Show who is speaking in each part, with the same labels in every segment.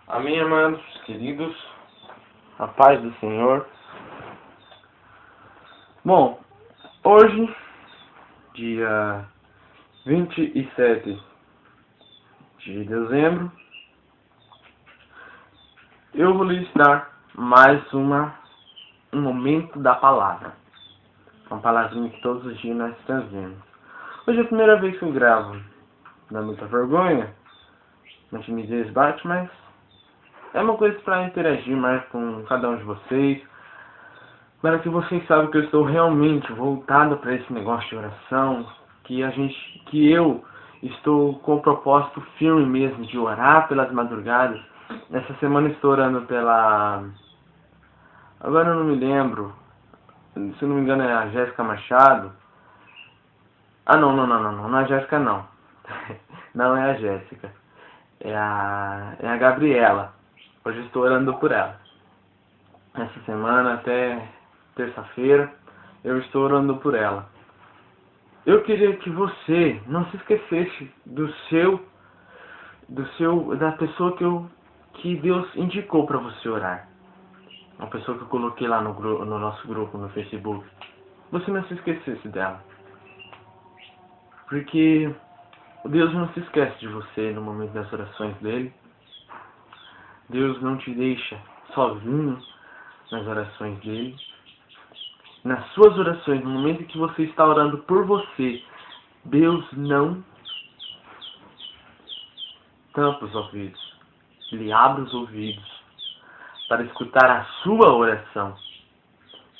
Speaker 1: Amém, amados, queridos, a paz do Senhor. Bom, hoje, dia 27 de dezembro, eu vou lhes dar mais um momento da palavra. Uma palavrinha que todos os dias nós trazemos. Hoje é a primeira vez que eu gravo. Dá muita vergonha, na timidez bate, mas é uma coisa para interagir mais com cada um de vocês, para que vocês saibam que eu estou realmente voltado para esse negócio de oração, que eu estou com o propósito firme mesmo de orar pelas madrugadas. Essa semana estou orando pela... Agora eu não me lembro, se não me engano é a Jéssica Machado. Não é a Jéssica não. Não é a Jéssica. É a Gabriela. Hoje estou orando por ela. Essa semana até terça-feira eu estou orando por ela. Eu queria que você não se esquecesse da pessoa que Deus indicou para você orar. Uma pessoa que eu coloquei lá no nosso grupo no Facebook. Você não se esquecesse dela. Porque Deus não se esquece de você no momento das orações dele. Deus não te deixa sozinho nas orações dele. Nas suas orações, no momento em que você está orando por você, Deus não tampa os ouvidos. Ele abre os ouvidos para escutar a sua oração.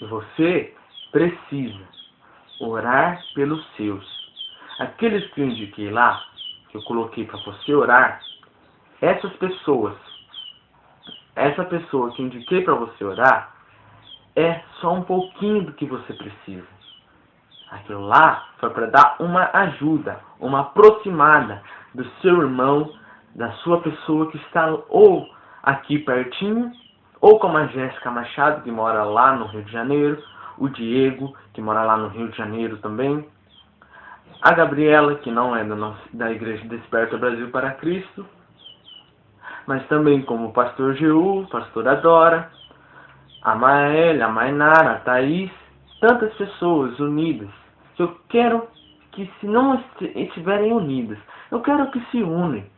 Speaker 1: E você precisa orar pelos seus. Aqueles que eu indiquei lá, que eu coloquei para você orar, essa pessoa que eu indiquei para você orar, é só um pouquinho do que você precisa. Aquilo lá foi para dar uma ajuda, uma aproximada do seu irmão, da sua pessoa que está ou aqui pertinho, ou como a Jéssica Machado, que mora lá no Rio de Janeiro, o Diego, que mora lá no Rio de Janeiro também, a Gabriela, que não é da Igreja Desperta Brasil para Cristo, mas também como o pastor Jeú, pastora Dora, a Maélia, a Mainara, a Thaís, tantas pessoas unidas, que eu quero que, se não estiverem unidas, eu quero que se unem,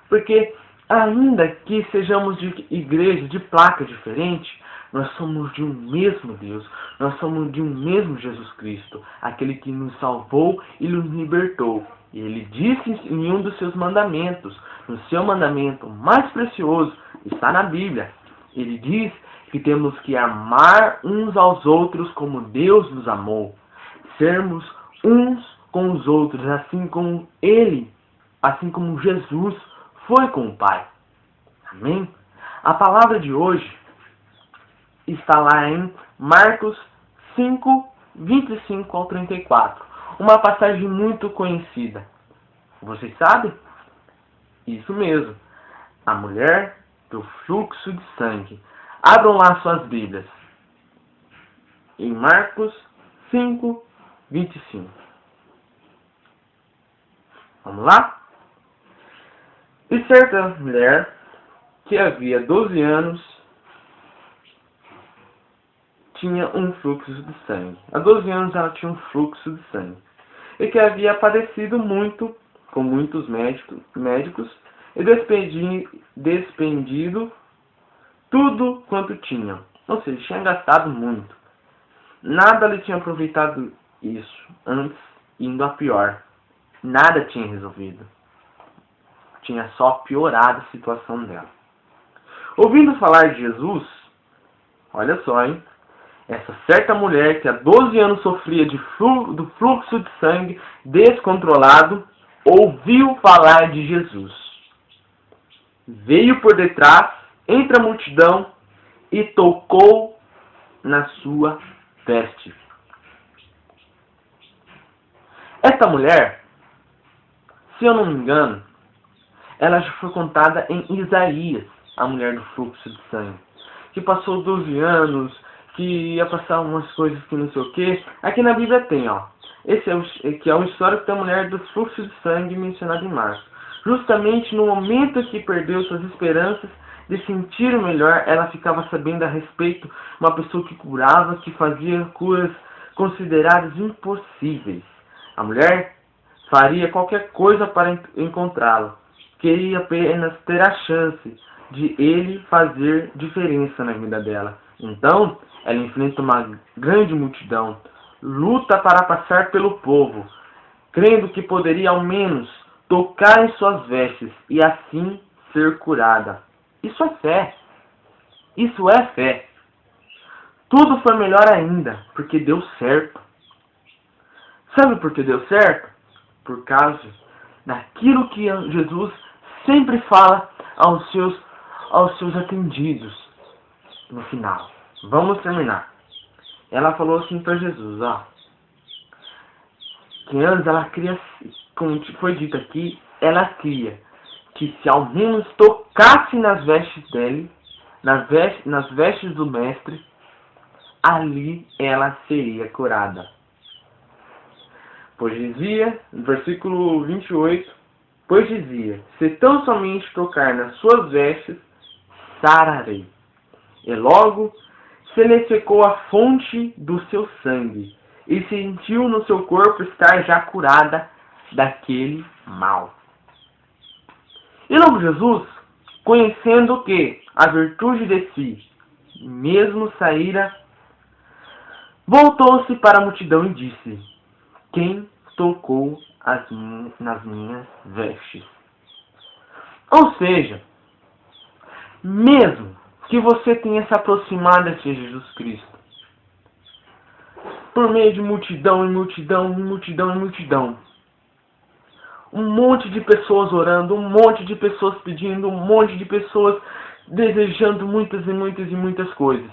Speaker 1: porque ainda que sejamos de igreja, de placa diferente, nós somos de um mesmo Deus, nós somos de um mesmo Jesus Cristo, aquele que nos salvou e nos libertou. E ele disse em um dos seus mandamentos, no seu mandamento mais precioso, está na Bíblia, ele diz que temos que amar uns aos outros como Deus nos amou, sermos uns com os outros, assim como Jesus foi com o Pai. Amém? A palavra de hoje está lá em Marcos 5, 25 ao 34. Uma passagem muito conhecida. Vocês sabem? Isso mesmo. A mulher do fluxo de sangue. Abram lá suas Bíblias. Em Marcos 5, 25. Vamos lá? E certa mulher que havia 12 anos tinha um fluxo de sangue. Há 12 anos ela tinha um fluxo de sangue. E que havia padecido muito com muitos médicos e despendido tudo quanto tinha. Ou seja, tinha gastado muito. Nada lhe tinha aproveitado isso, antes indo a pior. Nada tinha resolvido. Tinha só piorado a situação dela. Ouvindo falar de Jesus, olha só, hein? Essa certa mulher que há 12 anos sofria do fluxo de sangue descontrolado, ouviu falar de Jesus. Veio por detrás, entre a multidão, e tocou na sua veste. Esta mulher, se eu não me engano, ela já foi contada em Isaías, a mulher do fluxo de sangue, que passou 12 anos, que ia passar umas coisas que não sei o que. Aqui na Bíblia tem, ó. Esse é o histórico da mulher do fluxo de sangue mencionado em Marcos. Justamente no momento que perdeu suas esperanças de sentir melhor, ela ficava sabendo a respeito de uma pessoa que curava, que fazia curas consideradas impossíveis. A mulher faria qualquer coisa para encontrá-lo. Queria apenas ter a chance de ele fazer diferença na vida dela. Então, ela enfrenta uma grande multidão, luta para passar pelo povo, crendo que poderia ao menos tocar em suas vestes e assim ser curada. Isso é fé. Isso é fé. Tudo foi melhor ainda, porque deu certo. Sabe por que deu certo? Por causa daquilo que Jesus sempre fala aos seus atendidos no final. Vamos terminar. Ela falou assim para Jesus, que antes ela queria, como foi dito aqui, ela queria que se ao menos tocasse nas vestes dele, nas vestes do mestre, ali ela seria curada. Pois dizia, no versículo 28, pois dizia, se tão somente tocar nas suas vestes, sararei. E logo se lhe secou a fonte do seu sangue, e sentiu no seu corpo estar já curada daquele mal. E logo Jesus, conhecendo que a virtude de si mesmo saíra, voltou-se para a multidão e disse, quem tocou nas minhas vestes? Ou seja, mesmo que você tenha se aproximado de Jesus Cristo, por meio de multidão e multidão e multidão e multidão, um monte de pessoas orando, um monte de pessoas pedindo, um monte de pessoas desejando muitas e muitas e muitas coisas.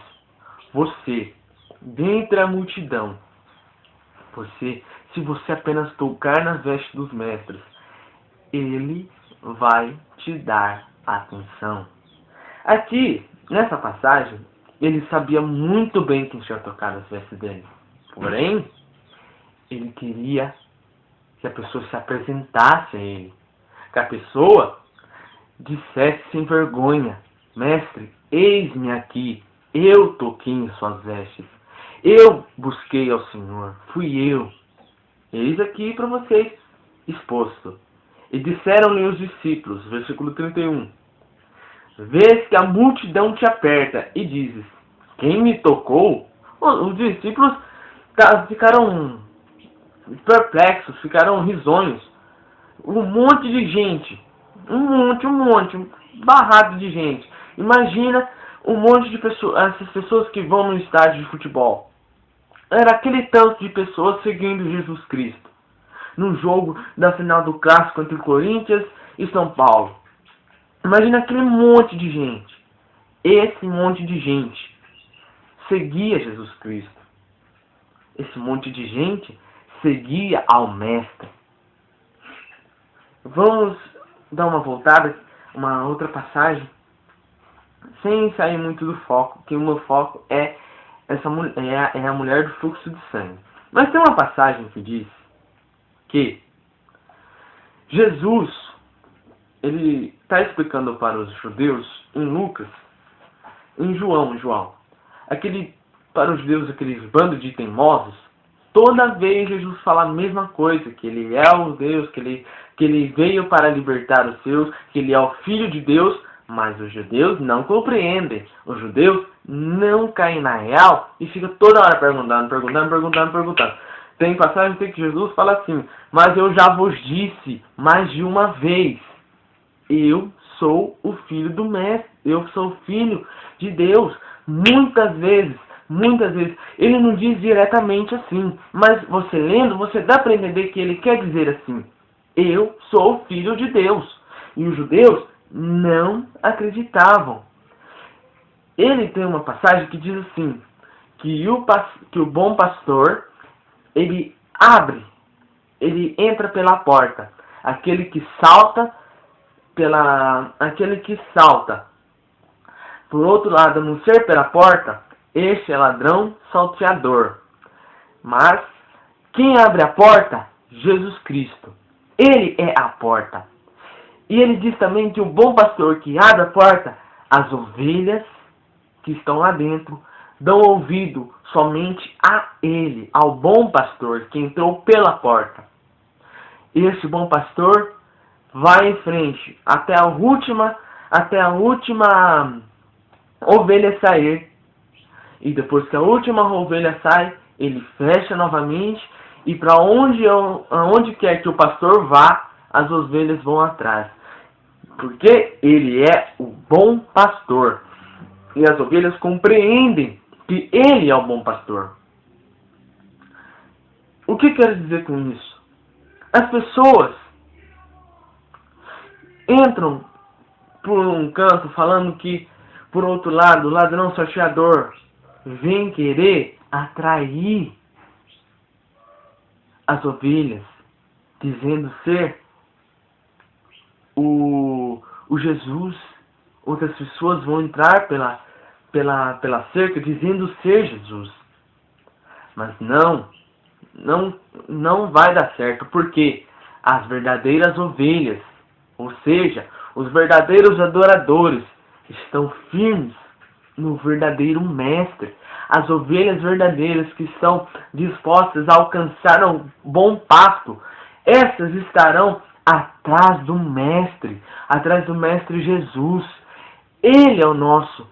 Speaker 1: Você, dentre a multidão, se você apenas tocar nas vestes dos mestres, ele vai te dar atenção. Aqui, nessa passagem, ele sabia muito bem quem tinha tocado as vestes dele. Porém, ele queria que a pessoa se apresentasse a ele. Que a pessoa dissesse sem vergonha, mestre, eis-me aqui, eu toquei em suas vestes. Eu busquei ao Senhor, fui eu. Eis aqui para vocês exposto. E disseram-lhe os discípulos, versículo 31, vês que a multidão te aperta e dizes, quem me tocou? Os discípulos ficaram perplexos, ficaram risonhos. Um monte de gente, um barrado de gente. Imagina um monte de pessoas, essas pessoas que vão no estádio de futebol. Era aquele tanto de pessoas seguindo Jesus Cristo. No jogo da final do clássico entre Corinthians e São Paulo. Imagina aquele monte de gente. Esse monte de gente seguia Jesus Cristo. Esse monte de gente seguia ao Mestre. Vamos dar uma voltada, uma outra passagem, sem sair muito do foco, que o meu foco é a mulher do fluxo de sangue. Mas tem uma passagem que diz que Jesus, ele está explicando para os judeus em Lucas, em João, para os judeus, aqueles bandos de teimosos, toda vez Jesus fala a mesma coisa, que ele é o Deus, que ele veio para libertar os seus, que ele é o Filho de Deus, mas os judeus não compreendem. Os judeus não caem na real e ficam toda hora perguntando. Tem passagem que Jesus fala assim, mas eu já vos disse mais de uma vez, eu sou o Filho do Mestre, eu sou o Filho de Deus. Muitas vezes, ele não diz diretamente assim, mas você lendo, você dá para entender que ele quer dizer assim, eu sou o Filho de Deus. E os judeus não acreditavam. Ele tem uma passagem que diz assim, que o bom pastor, ele entra pela porta. Aquele que salta por outro lado, não ser pela porta, este é ladrão salteador. Mas quem abre a porta? Jesus Cristo. Ele é a porta. E ele diz também que o bom pastor que abre a porta, as ovelhas que estão lá dentro dão ouvido somente a ele, ao bom pastor que entrou pela porta. Esse bom pastor vai em frente até a última ovelha sair. E depois que a última ovelha sai, ele fecha novamente e para onde quer que o pastor vá, as ovelhas vão atrás. Porque ele é o bom pastor. E as ovelhas compreendem que ele é o bom pastor. O que quero dizer com isso? As pessoas entram por um canto falando que, por outro lado, o ladrão salteador vem querer atrair as ovelhas, dizendo ser o Jesus. Outras pessoas vão entrar pela cerca dizendo ser Jesus. Mas não vai dar certo, porque as verdadeiras ovelhas, ou seja, os verdadeiros adoradores, estão firmes no verdadeiro mestre. As ovelhas verdadeiras que estão dispostas a alcançar um bom pasto, essas estarão atrás do mestre Jesus. Ele é o nosso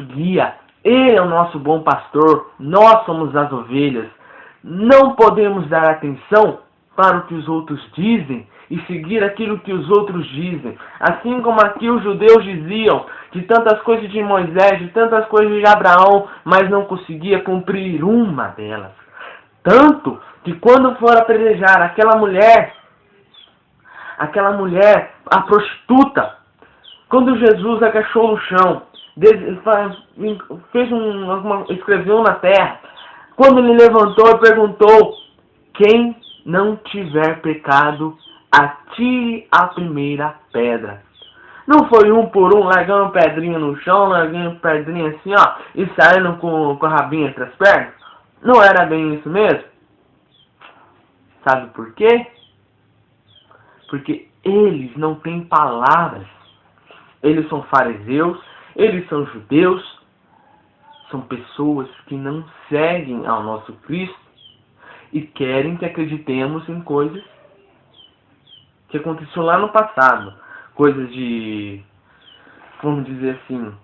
Speaker 1: guia, ele é o nosso bom pastor, nós somos as ovelhas. Não podemos dar atenção para o que os outros dizem e seguir aquilo que os outros dizem. Assim como aqui os judeus diziam de tantas coisas de Moisés, de tantas coisas de Abraão, mas não conseguia cumprir uma delas. Tanto que quando for apedrejar aquela mulher, a prostituta, quando Jesus agachou no chão, escreveu na terra, quando ele levantou e perguntou: quem não tiver pecado, atire a primeira pedra. Não foi um por um, largando pedrinha no chão, largando pedrinha assim, ó, e saindo com a rabinha entre as pernas? Não era bem isso mesmo? Sabe por quê? Porque eles não têm palavras. Eles são fariseus, eles são judeus, são pessoas que não seguem ao nosso Cristo e querem que acreditemos em coisas que aconteceu lá no passado. Coisas de, vamos dizer assim,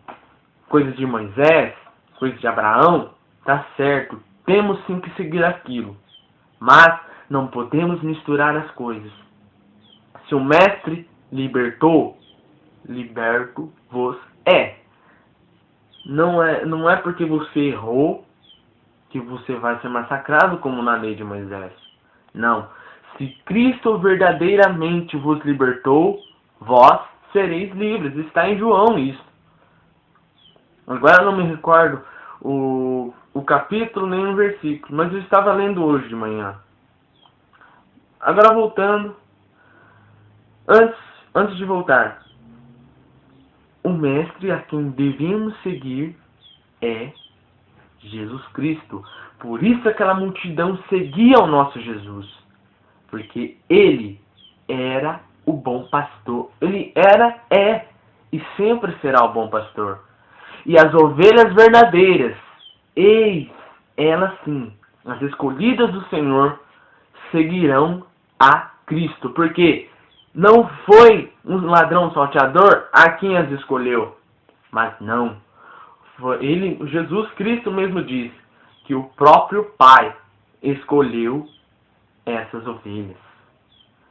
Speaker 1: coisas de Moisés, coisas de Abraão. Tá certo, temos sim que seguir aquilo, mas não podemos misturar as coisas. Se o mestre libertou, liberto vos é. Não é porque você errou que você vai ser massacrado como na lei de Moisés. Não. Se Cristo verdadeiramente vos libertou, vós sereis livres. Está em João isso. Agora eu não me recordo o capítulo nem o versículo, mas eu estava lendo hoje de manhã. Agora voltando. Antes de voltar. O mestre a quem devemos seguir é Jesus Cristo. Por isso aquela multidão seguia o nosso Jesus. Porque ele era o bom pastor. Ele era, é e sempre será o bom pastor. E as ovelhas verdadeiras, eis, elas sim, as escolhidas do Senhor, seguirão a Cristo. Porque não foi um ladrão salteador a quem as escolheu. Mas não. Jesus Cristo mesmo diz que o próprio Pai escolheu essas ovelhas.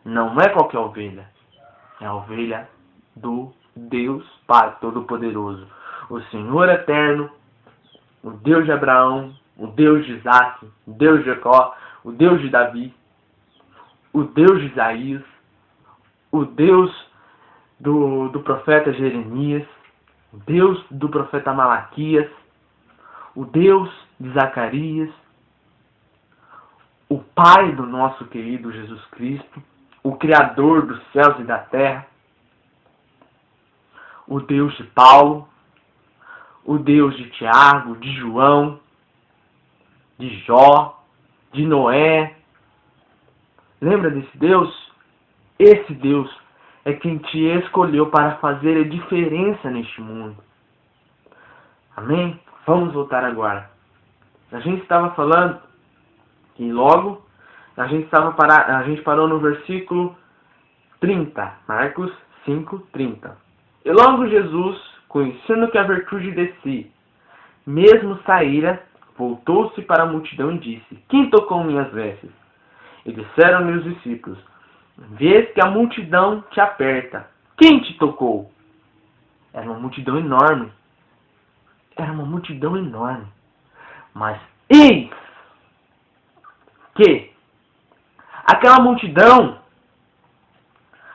Speaker 1: Não é qualquer ovelha. É a ovelha do Deus Pai Todo-Poderoso. O Senhor Eterno, o Deus de Abraão, o Deus de Isaac, o Deus de Jacó, o Deus de Davi, o Deus de Isaías, o Deus do profeta Jeremias, o Deus do profeta Malaquias, o Deus de Zacarias, o Pai do nosso querido Jesus Cristo, o Criador dos céus e da terra, o Deus de Paulo, o Deus de Tiago, de João, de Jó, de Noé. Lembra desse Deus? Esse Deus é quem te escolheu para fazer a diferença neste mundo. Amém? Vamos voltar agora. A gente estava falando e logo a gente parou no versículo 30, Marcos 5:30. E logo Jesus, conhecendo que a virtude de si mesmo saíra, voltou-se para a multidão e disse: Quem tocou minhas vestes? E disseram-lhe os discípulos: Vês que a multidão te aperta. Quem te tocou? Era uma multidão enorme. Mas eis que aquela multidão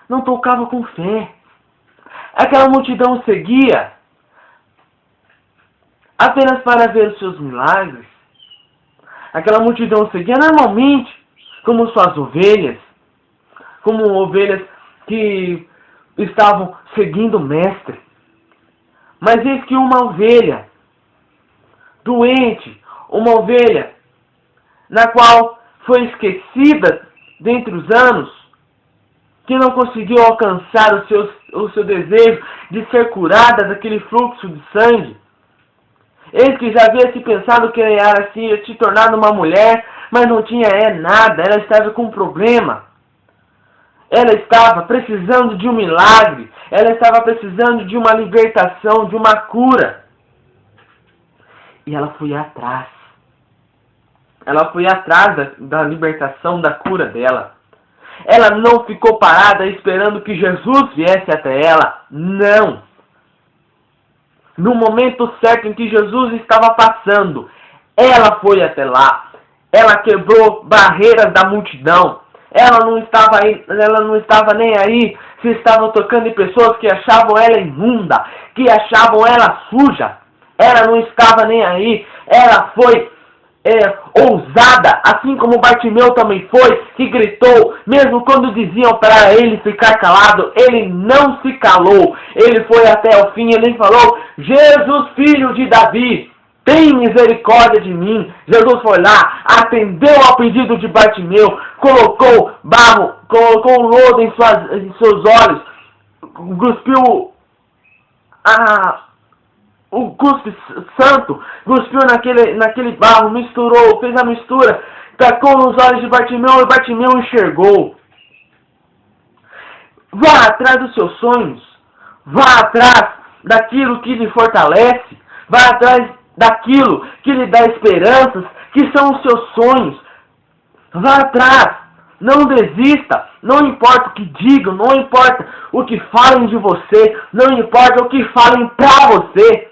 Speaker 1: não tocava com fé. Aquela multidão seguia apenas para ver os seus milagres. Aquela multidão seguia normalmente como suas ovelhas, como ovelhas que estavam seguindo o mestre. Mas eis que uma ovelha doente, uma ovelha na qual foi esquecida dentre os anos, que não conseguiu alcançar o seu desejo de ser curada daquele fluxo de sangue. Eis que já havia se pensado que era assim, se tornar uma mulher, mas não tinha nada, ela estava com um problema. Ela estava precisando de um milagre, ela estava precisando de uma libertação, de uma cura. E ela foi atrás. Ela foi atrás da libertação, da cura dela. Ela não ficou parada esperando que Jesus viesse até ela. Não. No momento certo em que Jesus estava passando, ela foi até lá. Ela quebrou barreiras da multidão. Ela não estava nem aí se estavam tocando em pessoas que achavam ela imunda, que achavam ela suja. Ela não estava nem aí. Ela foi ousada, assim como Bartimeu também foi, que gritou, mesmo quando diziam para ele ficar calado, ele não se calou. Ele foi até o fim, ele falou: Jesus, filho de Davi, tem misericórdia de mim. Jesus foi lá, atendeu ao pedido de Bartimeu, colocou barro, colocou lodo em seus olhos, cuspiu o cuspe santo, cuspiu naquele barro, misturou, fez a mistura, tacou nos olhos de Bartimeu e Bartimeu enxergou. Vá atrás dos seus sonhos, vá atrás daquilo que lhe fortalece, vá atrás daquilo que lhe dá esperanças, que são os seus sonhos. Vá atrás, não desista, não importa o que digam, não importa o que falem de você, não importa o que falem pra você.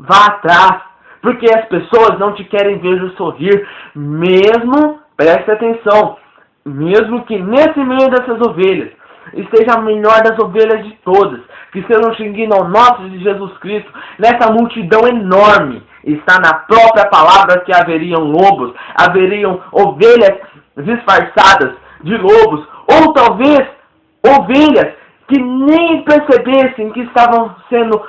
Speaker 1: Vá atrás, porque as pessoas não te querem ver sorrir, mesmo, preste atenção, mesmo que nesse meio dessas ovelhas esteja a melhor das ovelhas de todas, que estejam seguindo ao nosso de Jesus Cristo, nessa multidão enorme, está na própria palavra que haveriam lobos, haveriam ovelhas disfarçadas de lobos, ou talvez ovelhas que nem percebessem que estavam sendo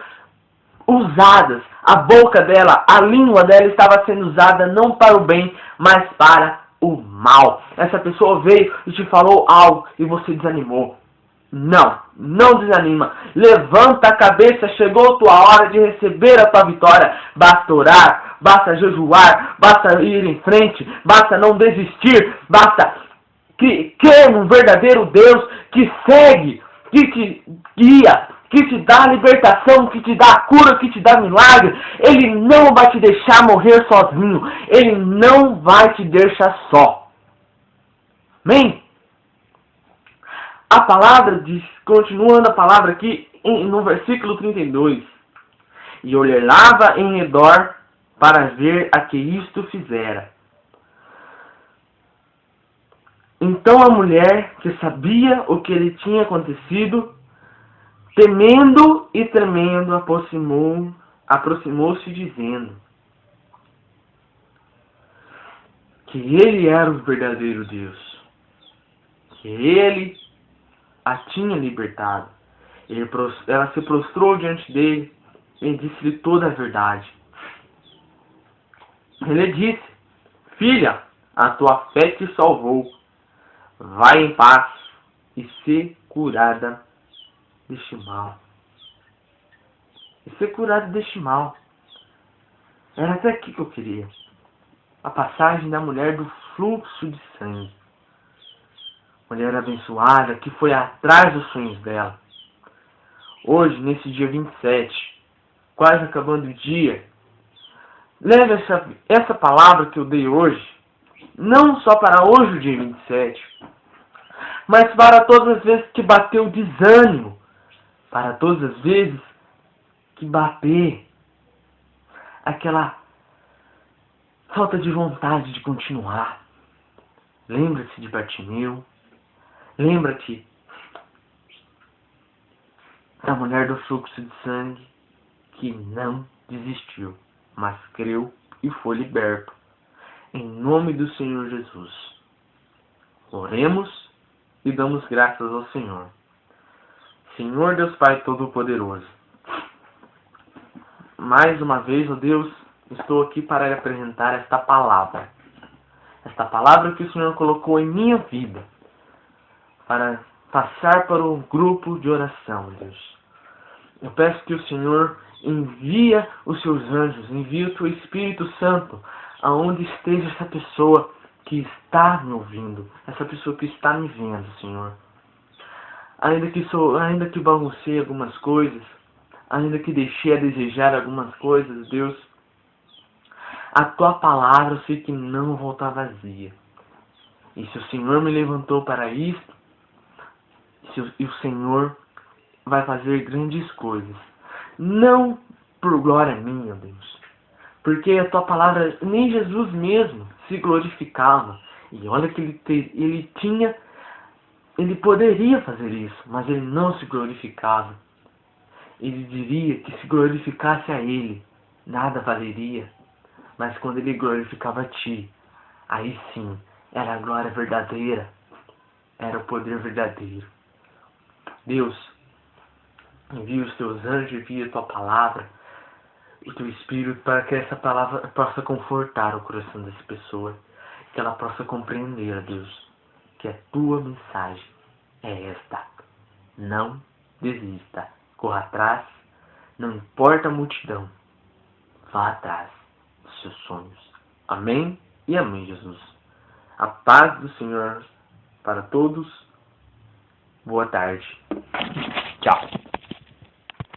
Speaker 1: usadas. A boca dela, a língua dela estava sendo usada não para o bem, mas para o mal. Essa pessoa veio e te falou algo e você desanimou. Não desanima. Levanta a cabeça, chegou a tua hora de receber a tua vitória. Basta orar, basta jejuar, basta ir em frente, basta não desistir, basta crer num verdadeiro Deus que segue, que te guia, que te dá libertação, que te dá cura, que te dá milagre. Ele não vai te deixar morrer sozinho. Ele não vai te deixar só. Amém? A palavra diz, continuando a palavra aqui no versículo 32. E olhava em redor para ver a que isto fizera. Então a mulher, que sabia o que lhe tinha acontecido, temendo e tremendo, aproximou-se dizendo que ele era o verdadeiro Deus, que ele a tinha libertado. Ela se prostrou diante dele e disse-lhe toda a verdade. Ele disse: Filha, a tua fé te salvou. Vai em paz e se curada deste mal. E ser curado deste mal. Era até aqui que eu queria. A passagem da mulher do fluxo de sangue. Mulher abençoada que foi atrás dos sonhos dela. Hoje, nesse dia 27, quase acabando o dia, leve essa palavra que eu dei hoje, não só para hoje, o dia 27, mas para todas as vezes que bateu desânimo, para todas as vezes que bater aquela falta de vontade de continuar. Lembra-te de Bartimeu, lembra-te da mulher do fluxo de sangue que não desistiu, mas creu e foi liberto. Em nome do Senhor Jesus. Oremos e damos graças ao Senhor. Senhor Deus Pai Todo-Poderoso, mais uma vez, ó Deus, estou aqui para lhe apresentar esta palavra. Esta palavra que o Senhor colocou em minha vida, para passar para o grupo de oração, Deus. Eu peço que o Senhor envia os seus anjos, envia o teu Espírito Santo, aonde esteja essa pessoa que está me ouvindo, essa pessoa que está me vendo, Senhor. Ainda que baguncei algumas coisas, ainda que deixei a desejar algumas coisas, Deus, a tua palavra eu sei que não volta vazia. E se o Senhor me levantou para isto, e o Senhor vai fazer grandes coisas. Não por glória minha, Deus. Porque a tua palavra, nem Jesus mesmo se glorificava. E olha que ele poderia fazer isso, mas ele não se glorificava. Ele diria que se glorificasse a ele, nada valeria. Mas quando ele glorificava a ti, aí sim, era a glória verdadeira, era o poder verdadeiro. Deus, envia os teus anjos, envia a tua palavra, o teu Espírito, para que essa palavra possa confortar o coração dessa pessoa, que ela possa compreender, Deus, que a tua mensagem é esta. Não desista, corra atrás, não importa a multidão, vá atrás dos seus sonhos. Amém e amém, Jesus. A paz do Senhor para todos. Boa tarde. Tchau.